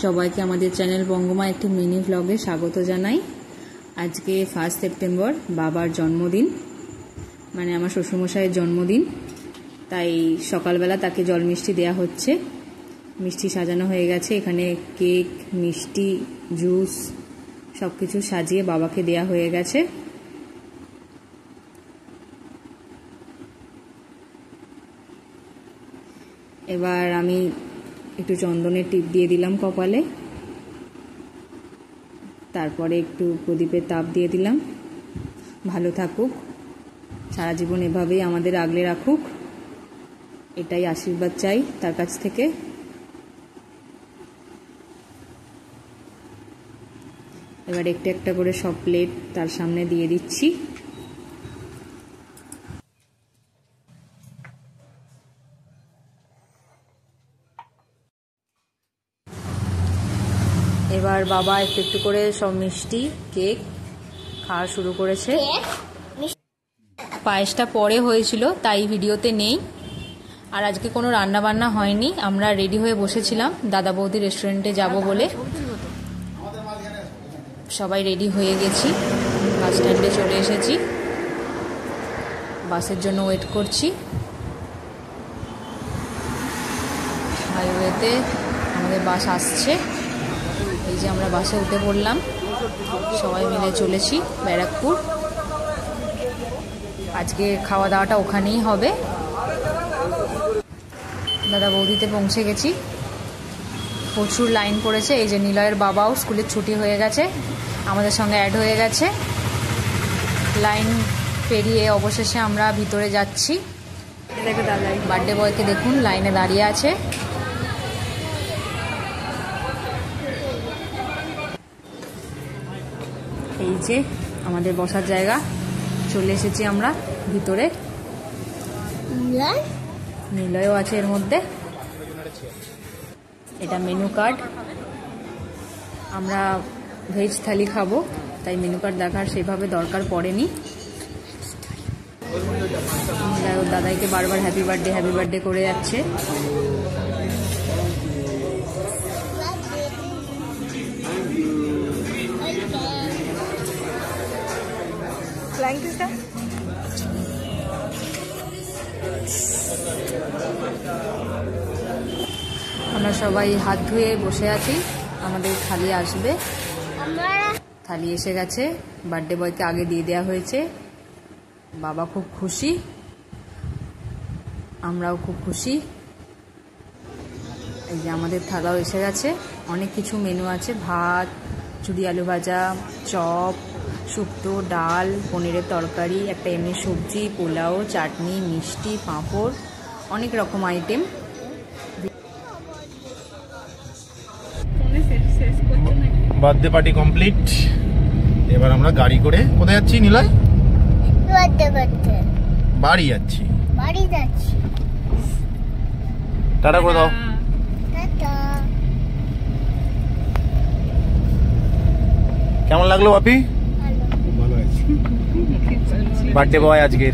সবাইকে আমাদের চ্যানেল বঙ্গমা একটি মিনি ব্লগে স্বাগত জানাই। আজকে 1 সেপ্টেম্বর বাবার জন্মদিন, মানে আমার শ্বশুরমশাইয়ের জন্মদিন। তাই সকালবেলা তাকে জল মিষ্টি দেয়া হচ্ছে। মিষ্টি সাজানো হয়ে গেছে, এখানে কেক, মিষ্টি, জুস সব কিছু সাজিয়ে বাবাকে দেয়া হয়ে গেছে। এবার আমি একটু চন্দনের টিপ দিয়ে দিলাম কপালে, তারপরে একটু প্রদীপের তাপ দিয়ে দিলাম। ভালো থাকুক, সারা জীবন এভাবেই আমাদের আগলে রাখুক, এটাই আশীর্বাদ চাই তার কাছ থেকে। এবার একটা একটা করে সব প্লেট তার সামনে দিয়ে দিচ্ছি। এবার বাবা একটু একটু করে সব মিষ্টি, কেক খাওয়া শুরু করেছে। পায়েসটা পরে হয়েছিল তাই ভিডিওতে নেই। আর আজকে কোনো রান্না বান্না হয়নি, আমরা রেডি হয়ে বসেছিলাম দাদা বৌদি রেস্টুরেন্টে যাব বলে। সবাই রেডি হয়ে গেছি, বাস স্ট্যান্ডে চলে এসেছি, বাসের জন্য ওয়েট করছি। হাইওয়েতে আমাদের বাস আসছে, এই যে আমরা বাসে উঠে পড়লাম, সবাই মিলে চলেছি ব্যারাকপুর। আজকে খাওয়া দাওয়াটা ওখানেই হবে। দাদা বৌদিতে পৌঁছে গেছি, প্রচুর লাইন পড়েছে। এই যে নিলয়ের বাবাও স্কুলের ছুটি হয়ে গেছে, আমাদের সঙ্গে অ্যাড হয়ে গেছে। লাইন পেরিয়ে অবশেষে আমরা ভিতরে যাচ্ছি। বার্থডে বয়কে দেখুন লাইনে দাঁড়িয়ে আছে। এই যে আমাদের বসার জায়গা, চলে এসেছি আমরা ভিতরে। নিলয়ও আছে এর মধ্যে। এটা মেনু কার্ড, আমরা ভেজ থালি খাবো তাই মেনু কার্ড দেখার সেভাবে দরকার পড়েনি। নিলয় ওর দাদাইকে বারবার হ্যাপি বার্থডে করে যাচ্ছে। আমরা সবাই হাত ধুয়ে বসে আছি, আমাদের থালি আসবে। থালি এসে গেছে, বার্থডে বয়কে আগে দিয়ে দেওয়া হয়েছে। বাবা খুব খুশি, আমরাও খুব খুশি। এই যে আমাদের থালাও এসে গেছে, অনেক কিছু মেনু আছে, ভাত, চুড়ি আলু ভাজা, চপ, শুক্তো, ডাল, পনিরের তরকারি, একটা এমনি সবজি, পোলাও, চাটনি, মিষ্টি, পাঁপড়, অনেক রকম আইটেম। Birthday party complete. এবার আমরা গাড়ি করে কোথায় যাচ্ছি নিলয়? বাড়ি যাচ্ছি। টাটা করে দাও। কেমন লাগলো বাপি? বার্থডে বয় আজকের?